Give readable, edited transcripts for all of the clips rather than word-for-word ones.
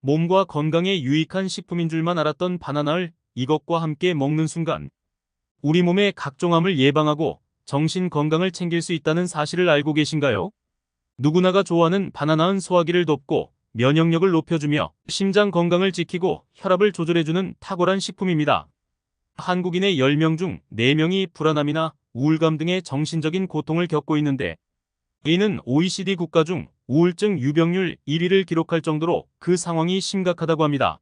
몸과 건강에 유익한 식품인 줄만 알았던 바나나를 이것과 함께 먹는 순간 우리 몸의 각종 암을 예방하고 정신 건강을 챙길 수 있다는 사실을 알고 계신가요? 누구나가 좋아하는 바나나는 소화기를 돕고 면역력을 높여주며 심장 건강을 지키고 혈압을 조절해주는 탁월한 식품입니다. 한국인의 10명 중 4명이 불안함이나 우울감 등의 정신적인 고통을 겪고 있는데, 이는 OECD 국가 중 우울증 유병률 1위를 기록할 정도로 그 상황이 심각하다고 합니다.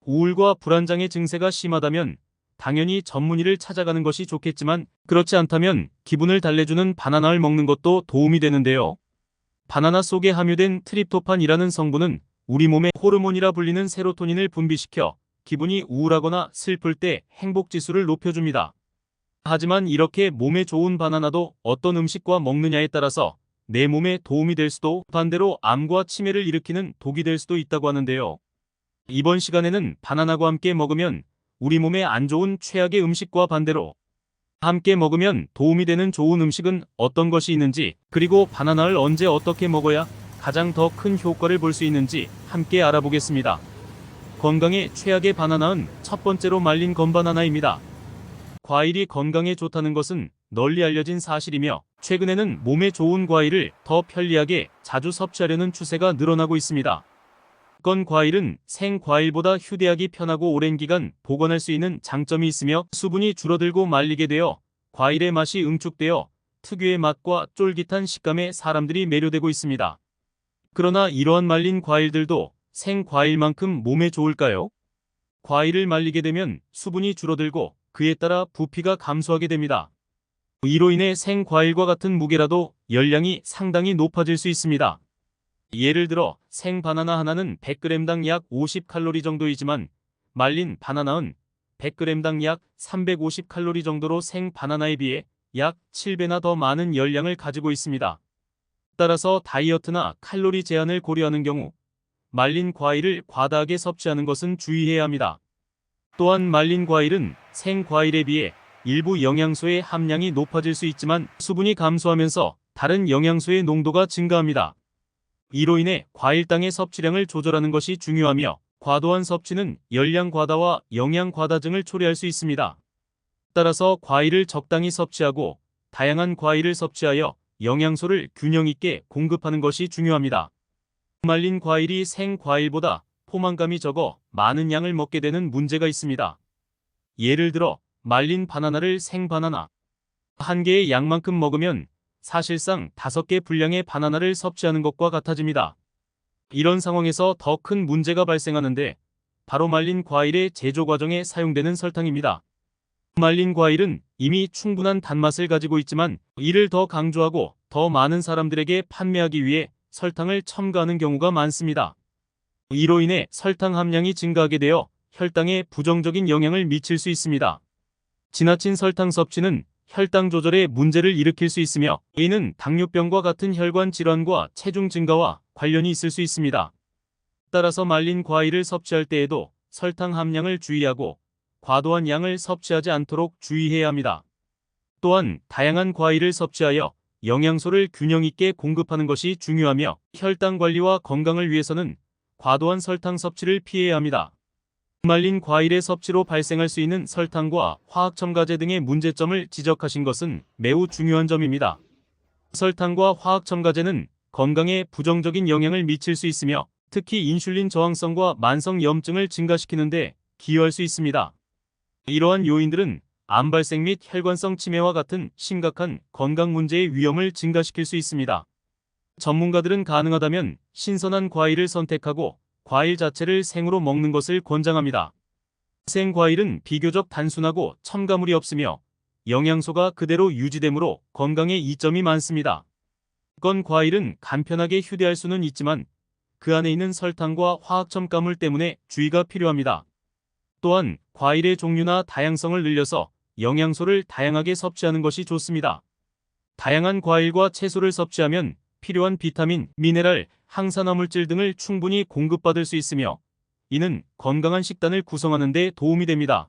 우울과 불안장애 증세가 심하다면 당연히 전문의를 찾아가는 것이 좋겠지만, 그렇지 않다면 기분을 달래주는 바나나를 먹는 것도 도움이 되는데요. 바나나 속에 함유된 트립토판이라는 성분은 우리 몸의 호르몬이라 불리는 세로토닌을 분비시켜 기분이 우울하거나 슬플 때 행복지수를 높여줍니다. 하지만 이렇게 몸에 좋은 바나나도 어떤 음식과 먹느냐에 따라서 내 몸에 도움이 될 수도, 반대로 암과 치매를 일으키는 독이 될 수도 있다고 하는데요. 이번 시간에는 바나나와 함께 먹으면 우리 몸에 안 좋은 최악의 음식과 반대로 함께 먹으면 도움이 되는 좋은 음식은 어떤 것이 있는지, 그리고 바나나를 언제 어떻게 먹어야 가장 더 큰 효과를 볼 수 있는지 함께 알아보겠습니다. 건강에 최악의 바나나는 첫 번째로 말린 건바나나입니다. 과일이 건강에 좋다는 것은 널리 알려진 사실이며, 최근에는 몸에 좋은 과일을 더 편리하게 자주 섭취하려는 추세가 늘어나고 있습니다. 건 과일은 생과일보다 휴대하기 편하고 오랜 기간 보관할 수 있는 장점이 있으며, 수분이 줄어들고 말리게 되어 과일의 맛이 응축되어 특유의 맛과 쫄깃한 식감에 사람들이 매료되고 있습니다. 그러나 이러한 말린 과일들도 생과일만큼 몸에 좋을까요? 과일을 말리게 되면 수분이 줄어들고 그에 따라 부피가 감소하게 됩니다. 이로 인해 생과일과 같은 무게라도 열량이 상당히 높아질 수 있습니다. 예를 들어 생바나나 하나는 100g당 약 50칼로리 정도이지만, 말린 바나나는 100g당 약 350칼로리 정도로 생바나나에 비해 약 7배나 더 많은 열량을 가지고 있습니다. 따라서 다이어트나 칼로리 제한을 고려하는 경우 말린 과일을 과다하게 섭취하는 것은 주의해야 합니다. 또한 말린 과일은 생과일에 비해 일부 영양소의 함량이 높아질 수 있지만, 수분이 감소하면서 다른 영양소의 농도가 증가합니다. 이로 인해 과일당의 섭취량을 조절하는 것이 중요하며, 과도한 섭취는 열량 과다와 영양 과다증을 초래할 수 있습니다. 따라서 과일을 적당히 섭취하고 다양한 과일을 섭취하여 영양소를 균형 있게 공급하는 것이 중요합니다. 말린 과일이 생과일보다 포만감이 적어 많은 양을 먹게 되는 문제가 있습니다. 예를 들어 말린 바나나를 생바나나 한 개의 양만큼 먹으면 사실상 5개 분량의 바나나를 섭취하는 것과 같아집니다. 이런 상황에서 더 큰 문제가 발생하는데, 바로 말린 과일의 제조 과정에 사용되는 설탕입니다. 말린 과일은 이미 충분한 단맛을 가지고 있지만, 이를 더 강조하고 더 많은 사람들에게 판매하기 위해 설탕을 첨가하는 경우가 많습니다. 이로 인해 설탕 함량이 증가하게 되어 혈당에 부정적인 영향을 미칠 수 있습니다. 지나친 설탕 섭취는 혈당 조절에 문제를 일으킬 수 있으며, 이는 당뇨병과 같은 혈관 질환과 체중 증가와 관련이 있을 수 있습니다. 따라서 말린 과일을 섭취할 때에도 설탕 함량을 주의하고 과도한 양을 섭취하지 않도록 주의해야 합니다. 또한 다양한 과일을 섭취하여 영양소를 균형 있게 공급하는 것이 중요하며, 혈당 관리와 건강을 위해서는 과도한 설탕 섭취를 피해야 합니다. 말린 과일의 섭취로 발생할 수 있는 설탕과 화학 첨가제 등의 문제점을 지적하신 것은 매우 중요한 점입니다. 설탕과 화학 첨가제는 건강에 부정적인 영향을 미칠 수 있으며, 특히 인슐린 저항성과 만성 염증을 증가시키는데 기여할 수 있습니다. 이러한 요인들은 암 발생 및 혈관성 치매와 같은 심각한 건강 문제의 위험을 증가시킬 수 있습니다. 전문가들은 가능하다면 신선한 과일을 선택하고 과일 자체를 생으로 먹는 것을 권장합니다. 생과일은 비교적 단순하고 첨가물이 없으며 영양소가 그대로 유지되므로 건강에 이점이 많습니다. 건 과일은 간편하게 휴대할 수는 있지만, 그 안에 있는 설탕과 화학 첨가물 때문에 주의가 필요합니다. 또한 과일의 종류나 다양성을 늘려서 영양소를 다양하게 섭취하는 것이 좋습니다. 다양한 과일과 채소를 섭취하면 필요한 비타민, 미네랄, 항산화물질 등을 충분히 공급받을 수 있으며, 이는 건강한 식단을 구성하는 데 도움이 됩니다.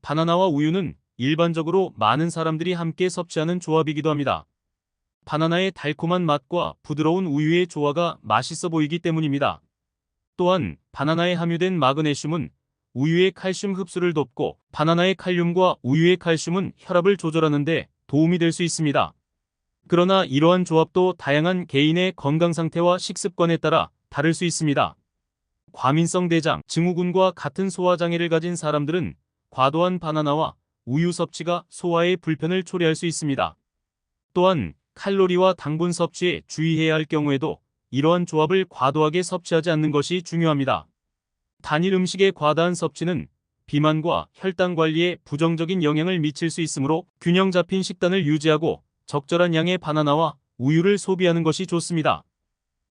바나나와 우유는 일반적으로 많은 사람들이 함께 섭취하는 조합이기도 합니다. 바나나의 달콤한 맛과 부드러운 우유의 조화가 맛있어 보이기 때문입니다. 또한 바나나에 함유된 마그네슘은 우유의 칼슘 흡수를 돕고 바나나의 칼륨과 우유의 칼슘은 혈압을 조절하는 데 도움이 될 수 있습니다. 그러나 이러한 조합도 다양한 개인의 건강 상태와 식습관에 따라 다를 수 있습니다. 과민성 대장 증후군과 같은 소화장애를 가진 사람들은 과도한 바나나와 우유 섭취가 소화에 불편을 초래할 수 있습니다. 또한 칼로리와 당분 섭취에 주의해야 할 경우에도 이러한 조합을 과도하게 섭취하지 않는 것이 중요합니다. 단일 음식의 과다한 섭취는 비만과 혈당 관리에 부정적인 영향을 미칠 수 있으므로 균형 잡힌 식단을 유지하고 적절한 양의 바나나와 우유를 소비하는 것이 좋습니다.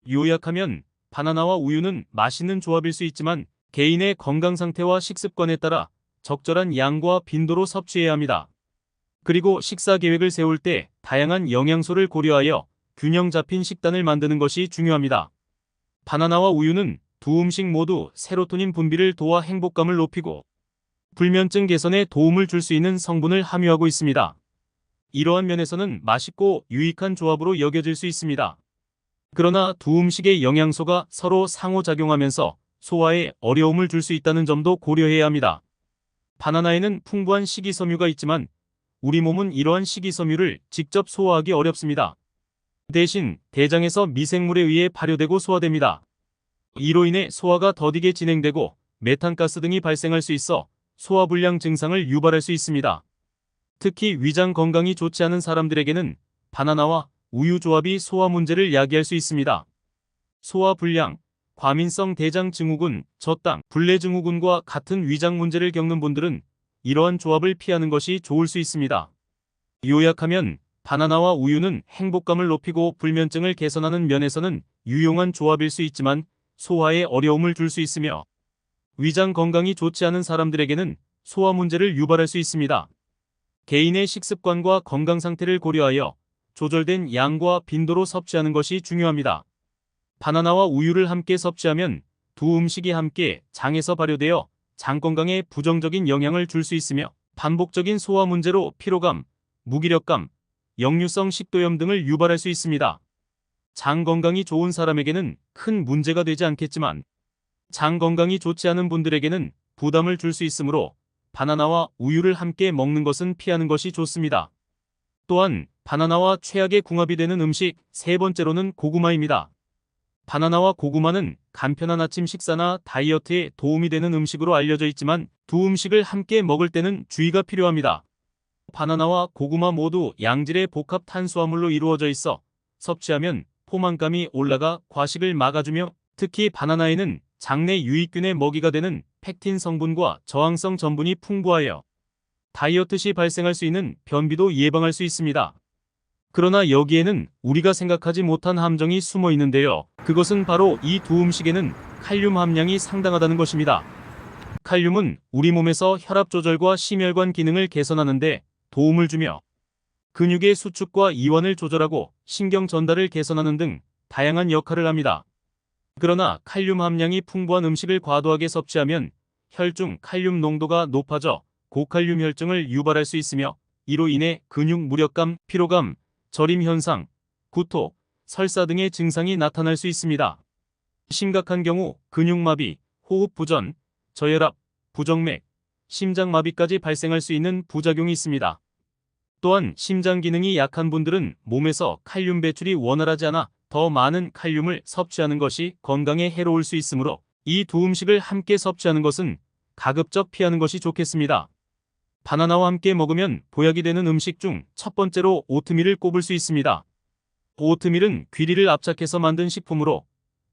요약하면 바나나와 우유는 맛있는 조합일 수 있지만 개인의 건강 상태와 식습관에 따라 적절한 양과 빈도로 섭취해야 합니다. 그리고 식사 계획을 세울 때 다양한 영양소를 고려하여 균형 잡힌 식단을 만드는 것이 중요합니다. 바나나와 우유는 두 음식 모두 세로토닌 분비를 도와 행복감을 높이고 불면증 개선에 도움을 줄 수 있는 성분을 함유하고 있습니다. 이러한 면에서는 맛있고 유익한 조합으로 여겨질 수 있습니다. 그러나 두 음식의 영양소가 서로 상호작용하면서 소화에 어려움을 줄 수 있다는 점도 고려해야 합니다. 바나나에는 풍부한 식이섬유가 있지만 우리 몸은 이러한 식이섬유를 직접 소화하기 어렵습니다. 대신 대장에서 미생물에 의해 발효되고 소화됩니다. 이로 인해 소화가 더디게 진행되고 메탄가스 등이 발생할 수 있어 소화불량 증상을 유발할 수 있습니다. 특히 위장 건강이 좋지 않은 사람들에게는 바나나와 우유 조합이 소화 문제를 야기할 수 있습니다. 소화불량, 과민성 대장 증후군, 저당, 불내 증후군과 같은 위장 문제를 겪는 분들은 이러한 조합을 피하는 것이 좋을 수 있습니다. 요약하면 바나나와 우유는 행복감을 높이고 불면증을 개선하는 면에서는 유용한 조합일 수 있지만 소화에 어려움을 줄 수 있으며 위장 건강이 좋지 않은 사람들에게는 소화 문제를 유발할 수 있습니다. 개인의 식습관과 건강 상태를 고려하여 조절된 양과 빈도로 섭취하는 것이 중요합니다. 바나나와 우유를 함께 섭취하면 두 음식이 함께 장에서 발효되어 장 건강에 부정적인 영향을 줄 수 있으며 반복적인 소화 문제로 피로감, 무기력감, 역류성 식도염 등을 유발할 수 있습니다. 장 건강이 좋은 사람에게는 큰 문제가 되지 않겠지만 장 건강이 좋지 않은 분들에게는 부담을 줄 수 있으므로 바나나와 우유를 함께 먹는 것은 피하는 것이 좋습니다. 또한 바나나와 최악의 궁합이 되는 음식 세 번째로는 고구마입니다. 바나나와 고구마는 간편한 아침 식사나 다이어트에 도움이 되는 음식으로 알려져 있지만 두 음식을 함께 먹을 때는 주의가 필요합니다. 바나나와 고구마 모두 양질의 복합 탄수화물로 이루어져 있어 섭취하면 포만감이 올라가 과식을 막아주며 특히 바나나에는 장내 유익균의 먹이가 되는 펙틴 성분과 저항성 전분이 풍부하여 다이어트 시 발생할 수 있는 변비도 예방할 수 있습니다. 그러나 여기에는 우리가 생각하지 못한 함정이 숨어 있는데요. 그것은 바로 이 두 음식에는 칼륨 함량이 상당하다는 것입니다. 칼륨은 우리 몸에서 혈압 조절과 심혈관 기능을 개선하는 데 도움을 주며 근육의 수축과 이완을 조절하고 신경 전달을 개선하는 등 다양한 역할을 합니다. 그러나 칼륨 함량이 풍부한 음식을 과도하게 섭취하면 혈중 칼륨 농도가 높아져 고칼륨 혈증을 유발할 수 있으며 이로 인해 근육 무력감, 피로감, 저림 현상, 구토, 설사 등의 증상이 나타날 수 있습니다. 심각한 경우 근육마비, 호흡부전, 저혈압, 부정맥, 심장마비까지 발생할 수 있는 부작용이 있습니다. 또한 심장 기능이 약한 분들은 몸에서 칼륨 배출이 원활하지 않아 더 많은 칼륨을 섭취하는 것이 건강에 해로울 수 있으므로 이 두 음식을 함께 섭취하는 것은 가급적 피하는 것이 좋겠습니다. 바나나와 함께 먹으면 보약이 되는 음식 중 첫 번째로 오트밀을 꼽을 수 있습니다. 오트밀은 귀리를 압착해서 만든 식품으로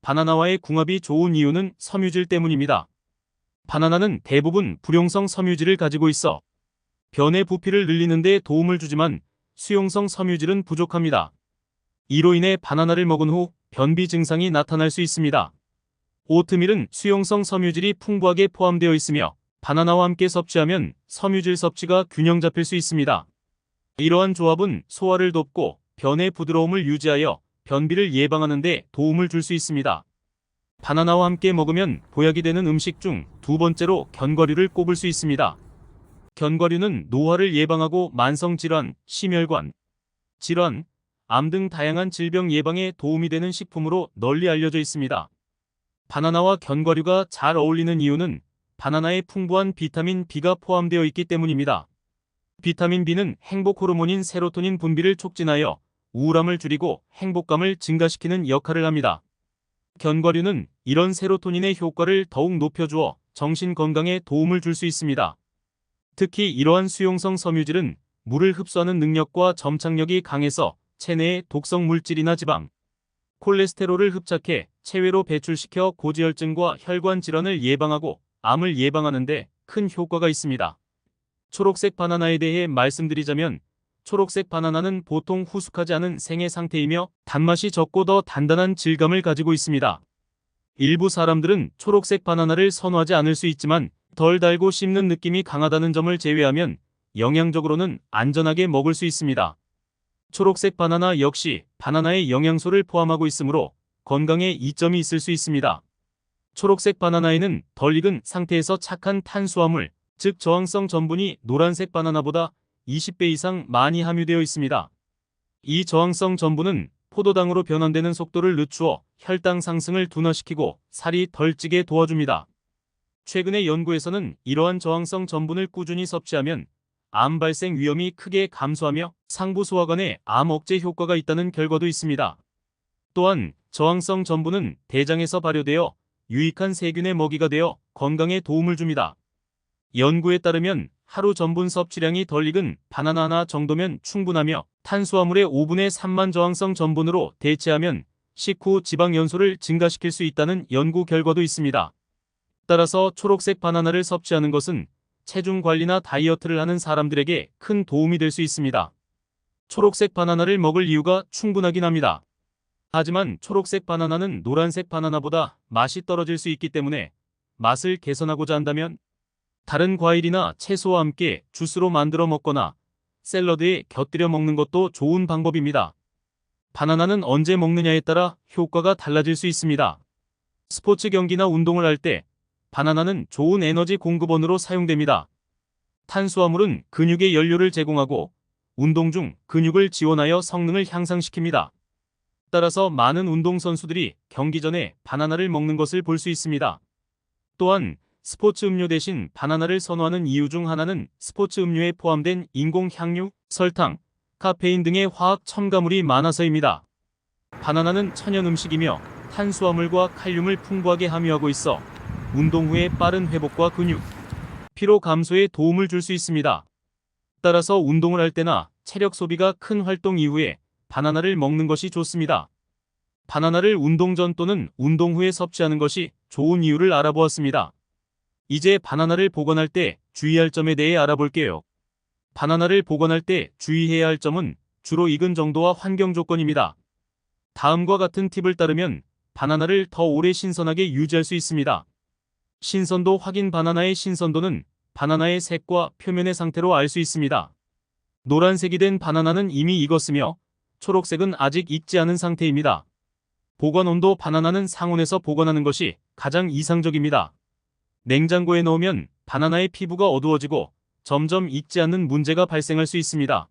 바나나와의 궁합이 좋은 이유는 섬유질 때문입니다. 바나나는 대부분 불용성 섬유질을 가지고 있어 변의 부피를 늘리는 데 도움을 주지만 수용성 섬유질은 부족합니다. 이로 인해 바나나를 먹은 후 변비 증상이 나타날 수 있습니다. 오트밀은 수용성 섬유질이 풍부하게 포함되어 있으며 바나나와 함께 섭취하면 섬유질 섭취가 균형 잡힐 수 있습니다. 이러한 조합은 소화를 돕고 변의 부드러움을 유지하여 변비를 예방하는 데 도움을 줄 수 있습니다. 바나나와 함께 먹으면 보약이 되는 음식 중 두 번째로 견과류를 꼽을 수 있습니다. 견과류는 노화를 예방하고 만성질환, 심혈관 질환, 암 등 다양한 질병 예방에 도움이 되는 식품으로 널리 알려져 있습니다. 바나나와 견과류가 잘 어울리는 이유는 바나나에 풍부한 비타민 B가 포함되어 있기 때문입니다. 비타민 B는 행복 호르몬인 세로토닌 분비를 촉진하여 우울함을 줄이고 행복감을 증가시키는 역할을 합니다. 견과류는 이런 세로토닌의 효과를 더욱 높여주어 정신 건강에 도움을 줄 수 있습니다. 특히 이러한 수용성 섬유질은 물을 흡수하는 능력과 점착력이 강해서 체내의 독성 물질이나 지방, 콜레스테롤을 흡착해 체외로 배출시켜 고지혈증과 혈관 질환을 예방하고 암을 예방하는 데 큰 효과가 있습니다. 초록색 바나나에 대해 말씀드리자면 초록색 바나나는 보통 후숙하지 않은 생의 상태이며 단맛이 적고 더 단단한 질감을 가지고 있습니다. 일부 사람들은 초록색 바나나를 선호하지 않을 수 있지만 덜 달고 씹는 느낌이 강하다는 점을 제외하면 영양적으로는 안전하게 먹을 수 있습니다. 초록색 바나나 역시 바나나에 영양소를 포함하고 있으므로 건강에 이점이 있을 수 있습니다. 초록색 바나나에는 덜 익은 상태에서 착한 탄수화물, 즉 저항성 전분이 노란색 바나나보다 20배 이상 많이 함유되어 있습니다. 이 저항성 전분은 포도당으로 변환되는 속도를 늦추어 혈당 상승을 둔화시키고 살이 덜 찌게 도와줍니다. 최근의 연구에서는 이러한 저항성 전분을 꾸준히 섭취하면 암 발생 위험이 크게 감소하며 상부 소화관에 암 억제 효과가 있다는 결과도 있습니다. 또한 저항성 전분은 대장에서 발효되어 유익한 세균의 먹이가 되어 건강에 도움을 줍니다. 연구에 따르면 하루 전분 섭취량이 덜 익은 바나나 하나 정도면 충분하며 탄수화물의 5분의 3만 저항성 전분으로 대체하면 식후 지방 연소를 증가시킬 수 있다는 연구 결과도 있습니다. 따라서 초록색 바나나를 섭취하는 것은 체중 관리나 다이어트를 하는 사람들에게 큰 도움이 될 수 있습니다. 초록색 바나나를 먹을 이유가 충분하긴 합니다. 하지만 초록색 바나나는 노란색 바나나보다 맛이 떨어질 수 있기 때문에 맛을 개선하고자 한다면 다른 과일이나 채소와 함께 주스로 만들어 먹거나 샐러드에 곁들여 먹는 것도 좋은 방법입니다. 바나나는 언제 먹느냐에 따라 효과가 달라질 수 있습니다. 스포츠 경기나 운동을 할 때 바나나는 좋은 에너지 공급원으로 사용됩니다. 탄수화물은 근육의 연료를 제공하고 운동 중 근육을 지원하여 성능을 향상시킵니다. 따라서 많은 운동선수들이 경기 전에 바나나를 먹는 것을 볼 수 있습니다. 또한 스포츠 음료 대신 바나나를 선호하는 이유 중 하나는 스포츠 음료에 포함된 인공 향유, 설탕, 카페인 등의 화학 첨가물이 많아서입니다. 바나나는 천연 음식이며 탄수화물과 칼륨을 풍부하게 함유하고 있어 운동 후의 빠른 회복과 근육, 피로 감소에 도움을 줄 수 있습니다. 따라서 운동을 할 때나 체력 소비가 큰 활동 이후에 바나나를 먹는 것이 좋습니다. 바나나를 운동 전 또는 운동 후에 섭취하는 것이 좋은 이유를 알아보았습니다. 이제 바나나를 보관할 때 주의할 점에 대해 알아볼게요. 바나나를 보관할 때 주의해야 할 점은 주로 익은 정도와 환경 조건입니다. 다음과 같은 팁을 따르면 바나나를 더 오래 신선하게 유지할 수 있습니다. 신선도 확인. 바나나의 신선도는 바나나의 색과 표면의 상태로 알 수 있습니다. 노란색이 된 바나나는 이미 익었으며 초록색은 아직 익지 않은 상태입니다. 보관 온도. 바나나는 상온에서 보관하는 것이 가장 이상적입니다. 냉장고에 넣으면 바나나의 피부가 어두워지고 점점 익지 않는 문제가 발생할 수 있습니다.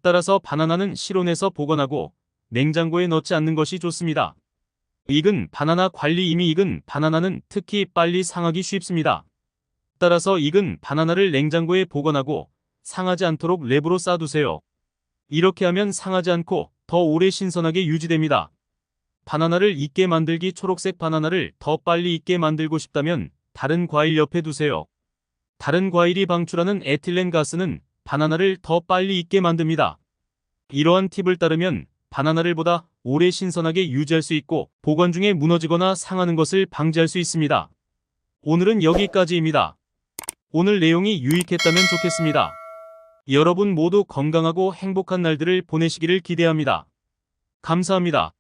따라서 바나나는 실온에서 보관하고 냉장고에 넣지 않는 것이 좋습니다. 익은 바나나 관리. 이미 익은 바나나는 특히 빨리 상하기 쉽습니다. 따라서 익은 바나나를 냉장고에 보관하고 상하지 않도록 랩으로 싸두세요. 이렇게 하면 상하지 않고 더 오래 신선하게 유지됩니다. 바나나를 익게 만들기. 초록색 바나나를 더 빨리 익게 만들고 싶다면 다른 과일 옆에 두세요. 다른 과일이 방출하는 에틸렌 가스는 바나나를 더 빨리 익게 만듭니다. 이러한 팁을 따르면 바나나를 보다 오래 신선하게 유지할 수 있고 보관 중에 무너지거나 상하는 것을 방지할 수 있습니다. 오늘은 여기까지입니다. 오늘 내용이 유익했다면 좋겠습니다. 여러분 모두 건강하고 행복한 날들을 보내시기를 기대합니다. 감사합니다.